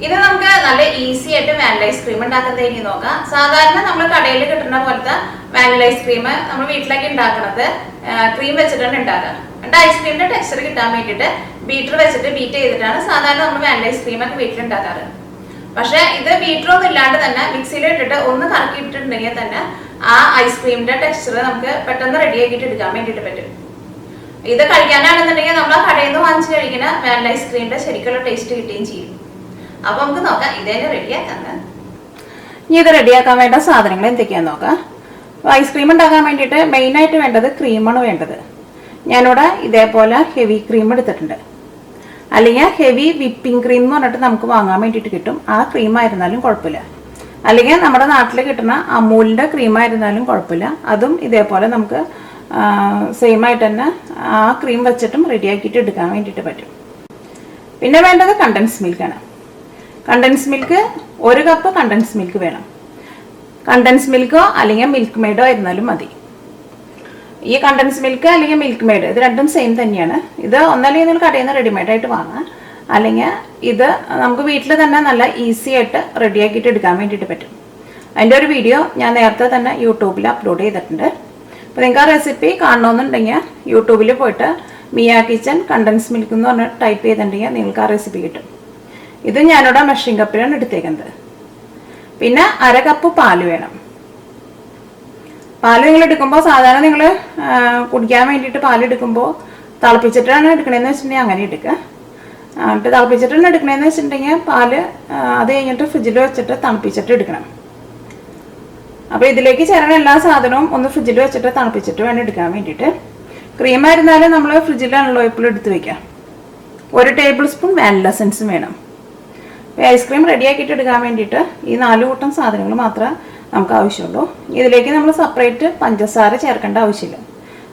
ഇത് നമുക്ക് നല്ല ഈസി ആയിട്ട് വാനില ഐസ്ക്രീം ഉണ്ടാക്കുന്നതിന് നോക്കാം. സാധാരണ നമ്മൾ കടയിൽ കിട്ടുന്ന പോലത്തെ വാനില ഐസ്ക്രീം നമ്മൾ വീട്ടിലേക്ക് ഉണ്ടാക്കുന്നത് ക്രീം വെച്ചിട്ടാണ് ഉണ്ടാക്കുക. എന്നിട്ട് ഐസ്ക്രീമിന്റെ ടെക്സ്ചർ കിട്ടാൻ വേണ്ടിയിട്ട് ബീറ്റർ വെച്ചിട്ട് ബീറ്റ് ചെയ്തിട്ടാണ് സാധാരണ നമ്മൾ വാനില ഐസ്ക്രീം ഒക്കെ വീട്ടിലുണ്ടാക്കാറ്. പക്ഷെ ഇത് ബീറ്ററൊന്നും ഇല്ലാണ്ട് തന്നെ മിക്സിയിൽ ഇട്ടിട്ട് ഒന്ന് കറക്കിയിട്ടുണ്ടെങ്കിൽ തന്നെ ആ ഐസ്ക്രീമിന്റെ ടെക്സ്ചർ നമുക്ക് പെട്ടെന്ന് റെഡിയാക്കിയിട്ട് എടുക്കാൻ വേണ്ടിയിട്ട് പറ്റും. ഇത് കഴിക്കാനാണെന്നുണ്ടെങ്കിൽ നമ്മൾ ആ കടയിൽ നിന്ന് വാങ്ങിച്ച് കഴിക്കുന്ന വാനില ഐസ്ക്രീമിന്റെ ശരിക്കുള്ള ടേസ്റ്റ് കിട്ടുകയും ചെയ്യും. അപ്പൊ നമുക്ക് നോക്കാം ഇതന്നെ റെഡിയാക്കാന്ന്. ഇനി ഇത് റെഡിയാക്കാൻ വേണ്ട സാധനങ്ങൾ എന്തൊക്കെയാന്ന് നോക്കാം. ഐസ്ക്രീം ഉണ്ടാക്കാൻ വേണ്ടിയിട്ട് മെയിനായിട്ട് വേണ്ടത് ക്രീമാണ് വേണ്ടത്. ഞാനിവിടെ ഇതേപോലെ ഹെവി ക്രീം എടുത്തിട്ടുണ്ട്. അല്ലെങ്കിൽ ഹെവി വിപ്പിംഗ് ക്രീം എന്ന് പറഞ്ഞിട്ട് നമുക്ക് വാങ്ങാൻ വേണ്ടിയിട്ട് കിട്ടും. ആ ക്രീം ആയിരുന്നാലും കുഴപ്പമില്ല. അല്ലെങ്കിൽ നമ്മുടെ നാട്ടിൽ കിട്ടുന്ന അമൂലിൻ്റെ ക്രീം ആയിരുന്നാലും കുഴപ്പമില്ല. അതും ഇതേപോലെ നമുക്ക് സെയിം ആയിട്ട് തന്നെ ആ ക്രീം വെച്ചിട്ടും റെഡിയാക്കിയിട്ട് എടുക്കാൻ വേണ്ടിയിട്ട് പറ്റും. പിന്നെ വേണ്ടത് കണ്ടൻസ് മിൽക്കാണ്. Condensed milk 1 cup condensed milk വേണം. കണ്ടൻസ് മിൽക്കോ അല്ലെങ്കിൽ മിൽക്ക് മെയ്ഡോ ആയിരുന്നാലും മതി. ഈ കണ്ടൻസ് മിൽക്ക് അല്ലെങ്കിൽ മിൽക്ക് മെയ്ഡ് ഇത് രണ്ടും സെയിം തന്നെയാണ്. ഇത് ഒന്നല്ലെങ്കിൽ നിങ്ങൾ കടയിൽ നിന്ന് റെഡിമെയ്ഡ് ആയിട്ട് വാങ്ങാം. അല്ലെങ്കിൽ ഇത് നമുക്ക് വീട്ടിൽ തന്നെ നല്ല ഈസി ആയിട്ട് റെഡിയാക്കിയിട്ട് എടുക്കാൻ വേണ്ടിയിട്ട് പറ്റും. അതിൻ്റെ ഒരു വീഡിയോ ഞാൻ നേരത്തെ തന്നെ യൂട്യൂബിൽ അപ്ലോഡ് ചെയ്തിട്ടുണ്ട്. അപ്പോൾ നിങ്ങൾക്ക് ആ റെസിപ്പി കാണണമെന്നുണ്ടെങ്കിൽ യൂട്യൂബിൽ പോയിട്ട് മിയ കിച്ചൻ കണ്ടൻസ് മിൽക്ക് എന്ന് പറഞ്ഞ് ടൈപ്പ് ചെയ്തിട്ടുണ്ടെങ്കിൽ നിങ്ങൾക്ക് ആ റെസിപ്പി കിട്ടും. ഇത് ഞാനിവിടെ മെഷറിംഗ് കപ്പിലാണ് എടുത്തേക്കുന്നത്. പിന്നെ 1/2 കപ്പ് പാല് വേണം. പാല് നിങ്ങൾ എടുക്കുമ്പോൾ സാധാരണ നിങ്ങൾ കുടിക്കാൻ വേണ്ടിയിട്ട് പാലെടുക്കുമ്പോൾ തിളപ്പിച്ചിട്ടാണ് എടുക്കണതെന്ന് വെച്ചിട്ടുണ്ടെങ്കിൽ അങ്ങനെ എടുക്കുക. എന്നിട്ട് തിളപ്പിച്ചിട്ടാണ് എടുക്കണതെന്ന് വെച്ചിട്ടുണ്ടെങ്കിൽ പാല് അത് കഴിഞ്ഞിട്ട് ഫ്രിഡ്ജിൽ വെച്ചിട്ട് തണുപ്പിച്ചിട്ട് എടുക്കണം. അപ്പോൾ ഇതിലേക്ക് ചേരണ എല്ലാ സാധനവും ഒന്ന് ഫ്രിഡ്ജിൽ വെച്ചിട്ട് തണുപ്പിച്ചിട്ട് വേണം എടുക്കാൻ വേണ്ടിയിട്ട്. ക്രീം ആയിരുന്നാലും നമ്മൾ ഫ്രിഡ്ജിലാണല്ലോ എപ്പോഴും എടുത്ത് വയ്ക്കുക. 1 ടേബിൾ സ്പൂൺ വാനില എസൻസും വേണം. ഐസ്ക്രീം റെഡിയാക്കിയിട്ട് എടുക്കാൻ വേണ്ടിയിട്ട് ഈ 4 കൂട്ടം സാധനങ്ങൾ മാത്രമേ നമുക്ക് ആവശ്യമുള്ളൂ. ഇതിലേക്ക് നമ്മൾ സെപ്പറേറ്റ് പഞ്ചസാര ചേർക്കേണ്ട ആവശ്യമില്ല.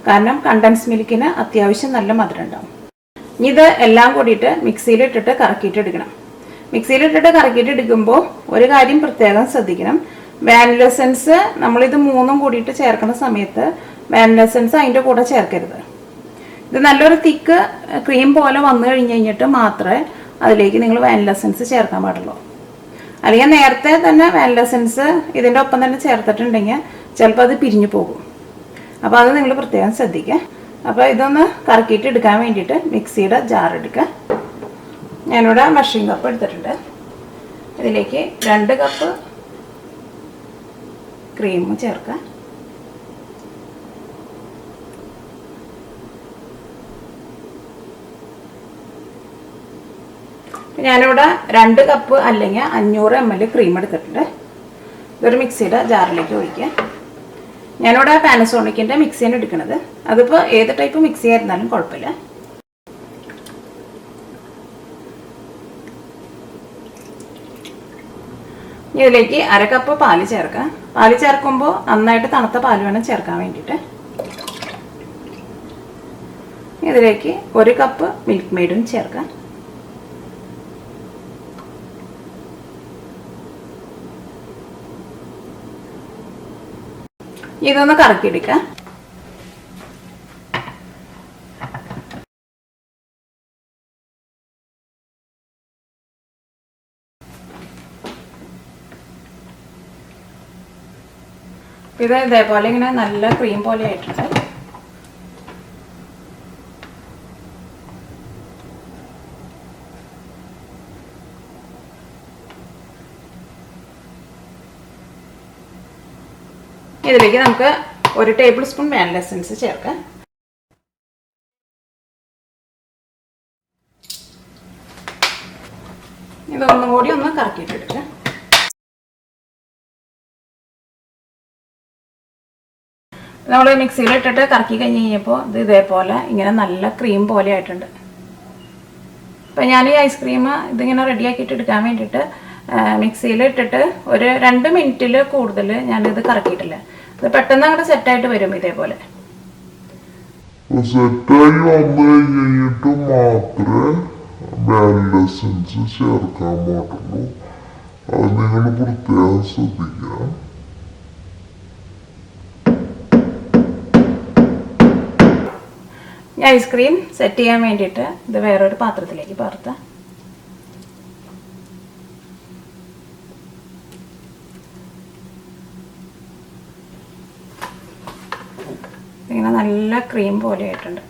കാരണം കണ്ടൻസ് മിൽക്കിന് അത്യാവശ്യം നല്ല മധുരം ഉണ്ടാവും. ഇത് എല്ലാം കൂടിയിട്ട് മിക്സിയിലിട്ടിട്ട് കറക്കിയിട്ട് എടുക്കണം. മിക്സിയിലിട്ടിട്ട് കറക്കിയിട്ട് എടുക്കുമ്പോൾ ഒരു കാര്യം പ്രത്യേകം ശ്രദ്ധിക്കണം. വാനില എസൻസ് നമ്മളിത് 3ഉം കൂടിയിട്ട് ചേർക്കുന്ന സമയത്ത് വാനില എസൻസ് അതിൻ്റെ കൂടെ ചേർക്കരുത്. ഇത് നല്ലൊരു തിക്ക് ക്രീം പോലെ വന്നു കഴിഞ്ഞിട്ട് മാത്രമേ അതിലേക്ക് നിങ്ങൾ വാനില എസൻസ് ചേർക്കാൻ പാടുള്ളൂ. അല്ലെങ്കിൽ നേരത്തെ തന്നെ വാനില എസൻസ് ഇതിൻ്റെ ഒപ്പം തന്നെ ചേർത്തിട്ടുണ്ടെങ്കിൽ ചിലപ്പോൾ അത് പിരിഞ്ഞു പോകും. അപ്പോൾ അത് നിങ്ങൾ പ്രത്യേകം ശ്രദ്ധിക്കുക. അപ്പോൾ ഇതൊന്ന് കറക്കിയിട്ട് എടുക്കാൻ വേണ്ടിയിട്ട് മിക്സിയുടെ ജാർ എടുക്കുക. ഞാനിവിടെ മെഷറിംഗ് കപ്പ് എടുത്തിട്ടുണ്ട്. ഇതിലേക്ക് 2 കപ്പ് ക്രീം ചേർക്കുക. ഞാനിവിടെ 2 കപ്പ് അല്ലെങ്കിൽ 500 ml ക്രീം എടുത്തിട്ടുണ്ട്. ഇതൊരു മിക്സിയുടെ ജാറിലേക്ക് ഒഴിക്കുക. ഞാനിവിടെ പാനസോണിക്കിൻ്റെ മിക്സിയാണ് എടുക്കുന്നത്. അതിപ്പോൾ ഏത് ടൈപ്പ് മിക്സി ആയിരുന്നാലും കുഴപ്പമില്ല. ഇതിലേക്ക് 1/2 കപ്പ് പാല് ചേർക്കാം. പാല് ചേർക്കുമ്പോൾ നന്നായിട്ട് തണുത്ത പാല് വേണം ചേർക്കാൻ വേണ്ടിയിട്ട്. ഇതിലേക്ക് 1 കപ്പ് മിൽക്ക് മെയ്ഡും ചേർക്കാം. ഇതൊന്ന് കറക്കിയെടുക്കാം. ഇത് ഇതേപോലെ ഇങ്ങനെ നല്ല ക്രീം പോലെ ആയിട്ടുണ്ട്. ഇതിലേക്ക് നമുക്ക് 1 ടേബിൾ സ്പൂൺ വാനില എസൻസ് ചേർക്കാം. ഇതൊന്നും കൂടി ഒന്ന് കറക്കിയിട്ടെടുക്കാം. നമ്മൾ മിക്സിയിലിട്ടിട്ട് കറക്കി കഴിഞ്ഞ് കഴിഞ്ഞപ്പോൾ ഇത് ഇതേപോലെ ഇങ്ങനെ നല്ല ക്രീം പോലെ ആയിട്ടുണ്ട്. അപ്പം ഞാൻ ഈ ഐസ്ക്രീം ഇതിങ്ങനെ റെഡിയാക്കിയിട്ട് എടുക്കാൻ വേണ്ടിയിട്ട് മിക്സിയിലിട്ടിട്ട് ഒരു 2 മിനിറ്റിൽ കൂടുതൽ ഞാനിത് കറക്കിയിട്ടില്ല. ഇത് പെട്ടെന്ന് അങ്ങോട്ട് സെറ്റായിട്ട് വരും. ഇതേപോലെ സെറ്റായി വന്നു കഴിഞ്ഞിട്ട് മാത്രമേ വാനില എസൻസ് ചേർക്കാൻ പാടുള്ളൂ. അത് നിങ്ങൾ പ്രത്യേകം ശ്രദ്ധിക്കുക. ഐസ്ക്രീം സെറ്റ് ചെയ്യാൻ വേണ്ടിയിട്ട് ഇത് വേറൊരു പാത്രത്തിലേക്ക് പകർത്താം. നല്ല ക്രീം പോലെ ആയിട്ടുണ്ട്.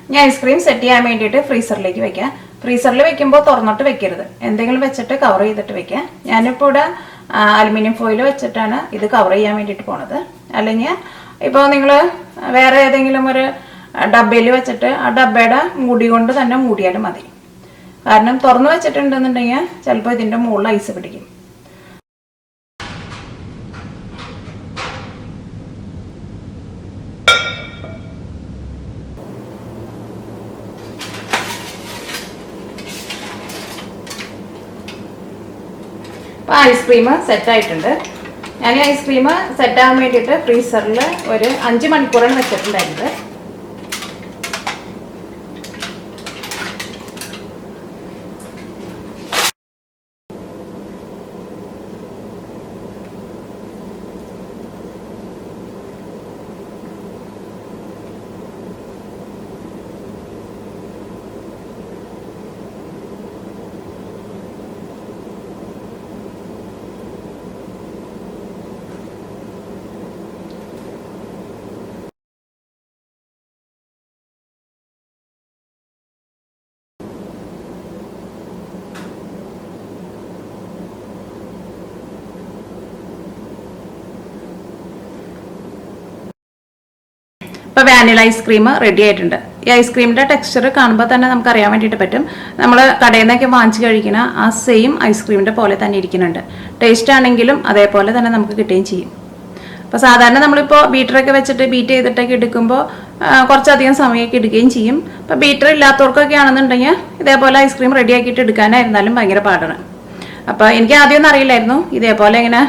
ഇനി ഐസ്ക്രീം സെറ്റ് ചെയ്യാൻ വേണ്ടിയിട്ട് ഫ്രീസറിലേക്ക് വെക്കാം. ഫ്രീസറിൽ വെക്കുമ്പോൾ തുറന്നിട്ട് വെക്കരുത്, എന്തെങ്കിലും വെച്ചിട്ട് കവർ ചെയ്തിട്ട് വെക്കാം. ഞാനിപ്പോൾ ഇവിടെ അലുമിനിയം ഫോയിൽ വെച്ചിട്ടാണ് ഇത് കവർ ചെയ്യാൻ വേണ്ടിയിട്ട് പോണത്. അല്ലെങ്കിൽ ഇപ്പോൾ നിങ്ങൾ വേറെ ഏതെങ്കിലും ഒരു ഡബ്ബയിൽ വെച്ചിട്ട് ആ ഡബ്ബയുടെ മൂടി കൊണ്ട് തന്നെ മൂടിയാലും മതി. കാരണം തുറന്നു വെച്ചിട്ടുണ്ടെന്നുണ്ടെങ്കിൽ ചിലപ്പോൾ ഇതിൻ്റെ മുകളിൽ ഐസ് പിടിക്കും. അപ്പോൾ ഐസ്ക്രീം സെറ്റായിട്ടുണ്ട്. ഞാൻ ഐസ്ക്രീം സെറ്റാകാൻ വേണ്ടിയിട്ട് ഫ്രീസറിൽ ഒരു 5 മണിക്കൂറാണ് വെച്ചിട്ടുണ്ടായിരുന്നത്. ഇപ്പോൾ വാനില ഐസ്ക്രീം റെഡി ആയിട്ടുണ്ട്. ഈ ഐസ്ക്രീമിൻ്റെ ടെക്സ്ചർ കാണുമ്പോൾ തന്നെ നമുക്ക് അറിയാൻ വേണ്ടിയിട്ട് പറ്റും. നമ്മൾ കടയിൽ നിന്നൊക്കെ വാങ്ങിച്ച് കഴിക്കുന്ന ആ സെയിം ഐസ്ക്രീമിൻ്റെ പോലെ തന്നെ ഇരിക്കുന്നുണ്ട്. ടേസ്റ്റ് ആണെങ്കിലും അതേപോലെ തന്നെ നമുക്ക് കിട്ടുകയും ചെയ്യും. അപ്പോൾ സാധാരണ നമ്മളിപ്പോൾ ബീറ്ററൊക്കെ വെച്ചിട്ട് ബീറ്റ് ചെയ്തിട്ടൊക്കെ എടുക്കുമ്പോൾ കുറച്ചധികം സമയമൊക്കെ എടുക്കുകയും ചെയ്യും. ഇപ്പോൾ ബീറ്റർ ഇല്ലാത്തവർക്കൊക്കെ ആണെന്നുണ്ടെങ്കിൽ ഇതേപോലെ ഐസ്ക്രീം റെഡി ആക്കിയിട്ട് എടുക്കാനായിരുന്നാലും ഭയങ്കര പാടാണ്. അപ്പോൾ എനിക്ക് ആദ്യമൊന്നും അറിയില്ലായിരുന്നു ഇതേപോലെ ഇങ്ങനെ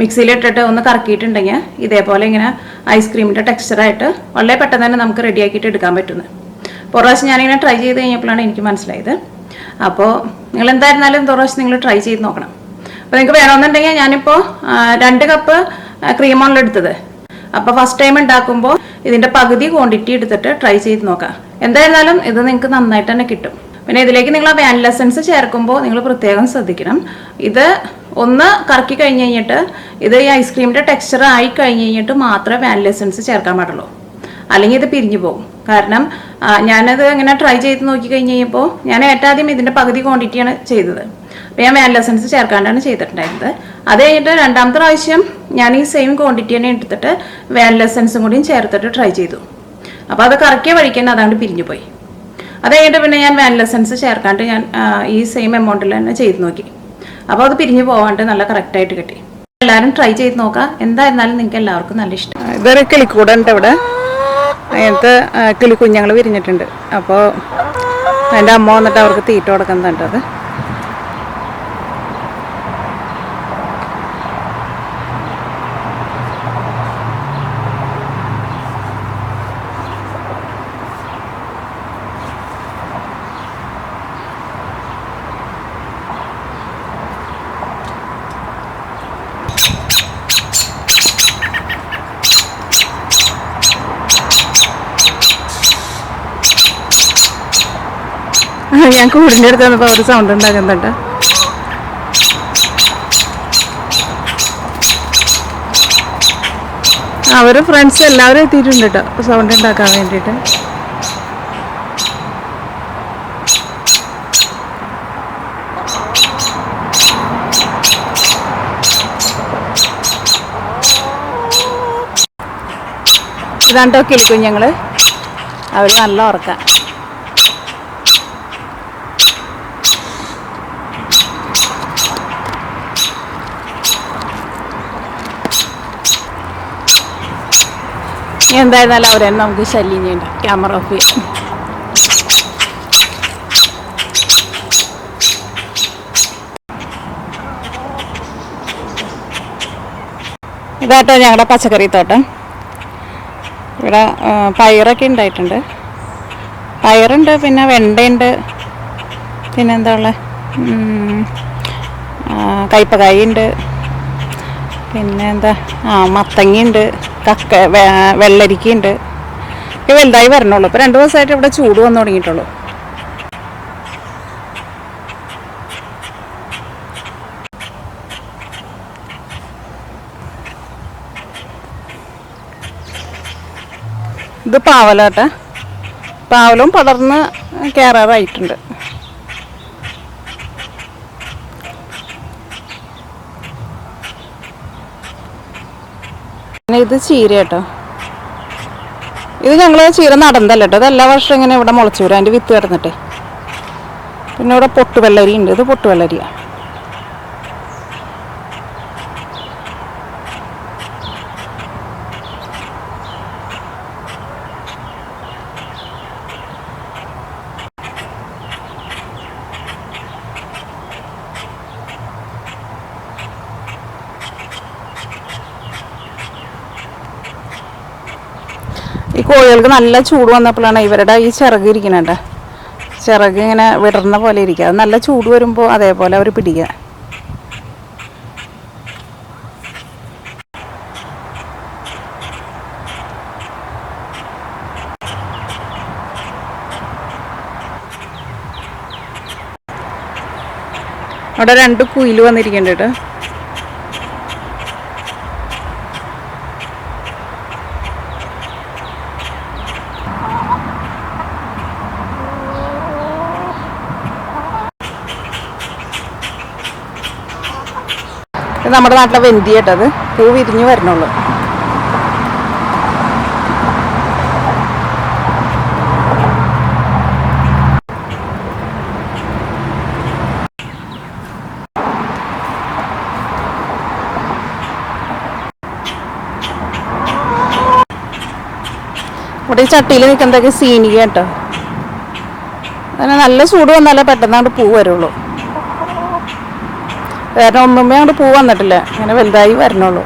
മിക്സിയിലിട്ടിട്ട് ഒന്ന് കറക്കിയിട്ടുണ്ടെങ്കിൽ ഇതേപോലെ ഇങ്ങനെ ഐസ്ക്രീമിൻ്റെ ടെക്സ്ചറായിട്ട് വളരെ പെട്ടെന്ന് തന്നെ നമുക്ക് റെഡിയാക്കിയിട്ട് എടുക്കാൻ പറ്റുന്നത്. അപ്പോൾ പ്രാവശ്യം ഞാനിങ്ങനെ ട്രൈ ചെയ്ത് കഴിഞ്ഞപ്പോഴാണ് എനിക്ക് മനസ്സിലായത്. അപ്പോൾ നിങ്ങൾ എന്തായിരുന്നാലും പ്രാവശ്യം നിങ്ങൾ ട്രൈ ചെയ്ത് നോക്കണം. അപ്പോൾ നിങ്ങൾക്ക് വേണമെന്നുണ്ടെങ്കിൽ ഞാനിപ്പോൾ 2 കപ്പ് ക്രീമാണല്ലോ എടുത്തത്. അപ്പോൾ ഫസ്റ്റ് ടൈം ഉണ്ടാക്കുമ്പോൾ ഇതിൻ്റെ പകുതി ക്വാണ്ടിറ്റി എടുത്തിട്ട് ട്രൈ ചെയ്ത് നോക്കാം. എന്തായിരുന്നാലും ഇത് നിങ്ങൾക്ക് നന്നായിട്ട് തന്നെ കിട്ടും. പിന്നെ ഇതിലേക്ക് നിങ്ങൾ ആ വാനില എസൻസ് ചേർക്കുമ്പോൾ നിങ്ങൾ പ്രത്യേകം ശ്രദ്ധിക്കണം. ഇത് ഒന്ന് കറക്കി കഴിഞ്ഞ് കഴിഞ്ഞിട്ട് ഇത് ഈ ഐസ്ക്രീമിൻ്റെ ടെക്സ്ചർ ആയി കഴിഞ്ഞ് കഴിഞ്ഞിട്ട് മാത്രമേ വാനില എസൻസ് ചേർക്കാൻ പാടുള്ളൂ, അല്ലെങ്കിൽ ഇത് പിരിഞ്ഞു പോകും. കാരണം ഞാനത് ഇങ്ങനെ ട്രൈ ചെയ്ത് നോക്കി കഴിഞ്ഞ് കഴിഞ്ഞപ്പോൾ ഞാൻ ഏറ്റവും ഇതിൻ്റെ പകുതി ക്വാണ്ടിറ്റിയാണ് ചെയ്തത്. അപ്പോൾ ഞാൻ വാനില എസൻസ് ചേർക്കാണ്ടാണ് ചെയ്തിട്ടുണ്ടായിരുന്നത്. അത് കഴിഞ്ഞിട്ട് രണ്ടാമത്തെ പ്രാവശ്യം ഞാൻ ഈ സെയിം ക്വാണ്ടിറ്റി തന്നെ എടുത്തിട്ട് വാനില എസൻസും കൂടിയും ചേർത്തിട്ട് ട്രൈ ചെയ്തു. അപ്പോൾ അത് കറക്കിയ വഴിക്ക് തന്നെ അതാണ്ട് പിരിഞ്ഞു പോയി. അത് കഴിഞ്ഞിട്ട് പിന്നെ ഞാൻ വാനില എസൻസ് ചേർക്കാണ്ട് ഞാൻ ഈ സെയിം എമൗണ്ടിൽ തന്നെ ചെയ്ത് നോക്കി. അപ്പോൾ അത് പിരിഞ്ഞു പോകാണ്ട് നല്ല കറക്റ്റായിട്ട് കിട്ടി. എല്ലാവരും ട്രൈ ചെയ്ത് നോക്കാം. എന്തായിരുന്നാലും നിങ്ങൾക്ക് എല്ലാവർക്കും നല്ല ഇഷ്ടം. ഇതൊരു കിളിക്കൂടുണ്ട് ഇവിടെ. അതിനകത്ത് കിളിക്കുഞ്ഞുങ്ങൾ വിരിഞ്ഞിട്ടുണ്ട്. അപ്പോൾ എൻ്റെ അമ്മ വന്നിട്ട് അവർക്ക് തീറ്റ കൊടുക്കുന്നുണ്ട്. അത് ഞാൻ കൂടിൻ്റെ അടുത്ത് വന്നപ്പോൾ ഒരു സൗണ്ട് ഉണ്ടാക്കുന്നുണ്ട്. അവർ ഫ്രണ്ട്സ് എല്ലാവരും എത്തിയിട്ടുണ്ട് കേട്ടോ സൗണ്ട് ഉണ്ടാക്കാൻ വേണ്ടിയിട്ട്. ഇതാണ്ടോ കിളിക്കുഞ്ഞുങ്ങൾ, അവർ നല്ല ഉറക്കാം. എന്തായിരുന്നാലും അവരെ നമുക്ക് ശല്യം ചെയ്യണ്ട. ക്യാമറ ഓഫ് ചെയ്യാം. ഇതാട്ടോ ഞങ്ങളുടെ പച്ചക്കറി തോട്ടം. ഇവിടെ പയറൊക്കെ ഉണ്ടായിട്ടുണ്ട്. പയറുണ്ട്, പിന്നെ വെണ്ടയുണ്ട്, പിന്നെന്താ ഉള്ളത്, കയ്പക്കായുണ്ട്, പിന്നെന്താ മത്തങ്ങയുണ്ട്, വെള്ളരിക്കയുണ്ട്. ഇപ്പോൾ വലുതായി വരണുള്ളൂ. ഇപ്പോൾ 2 ദിവസമായിട്ട് ഇവിടെ ചൂട് വന്നു തുടങ്ങിയിട്ടുള്ളൂ. ഇത് പാവലാട്ടെ, പാവലും പടർന്ന് കയറാറായിട്ടുണ്ട്. പിന്നെ ഇത് ചീര കേട്ടോ. ഇത് ഞങ്ങൾ ചീര നടന്നല്ല കേട്ടോ, ഇത് എല്ലാ വർഷവും ഇങ്ങനെ ഇവിടെ മുളച്ചു വരും, അതിൻ്റെ വിത്ത് കിടന്നിട്ടേ. പിന്നെ ഇവിടെ പൊട്ടുവെള്ളരി ഉണ്ട്, ഇത് പൊട്ടുവെള്ളരിയാണ്. ഈ കോഴികൾക്ക് നല്ല ചൂട് വന്നപ്പോഴാണ് ഇവരുടെ ഈ ചിറക് ഇരിക്കണേണ്ട, ചിറക് ഇങ്ങനെ വിടർന്ന പോലെ ഇരിക്കുക. അത് നല്ല ചൂട് വരുമ്പോൾ അതേപോലെ അവർ പിടിക്കുക. അവിടെ 2 കുയിൽ വന്നിരിക്കുന്നുണ്ട് കേട്ടോ. നമ്മുടെ നാട്ടിലെ വെന്തി കേട്ടത്, പൂ വിരിഞ്ഞ് വരണുള്ളൂ. ഇവിടെ ഈ ചട്ടിയിൽ നിൽക്കുന്നതൊക്കെ സീനിക കേട്ടോ. അതിന് നല്ല ചൂട് വന്നാലേ പെട്ടെന്ന് അങ്ങോട്ട് പൂ വരുള്ളൂ. വേറെ ഒന്നുമേ അങ്ങോട്ട് പൂ വന്നിട്ടില്ല, ഇങ്ങനെ വലുതായി വരണുള്ളൂ.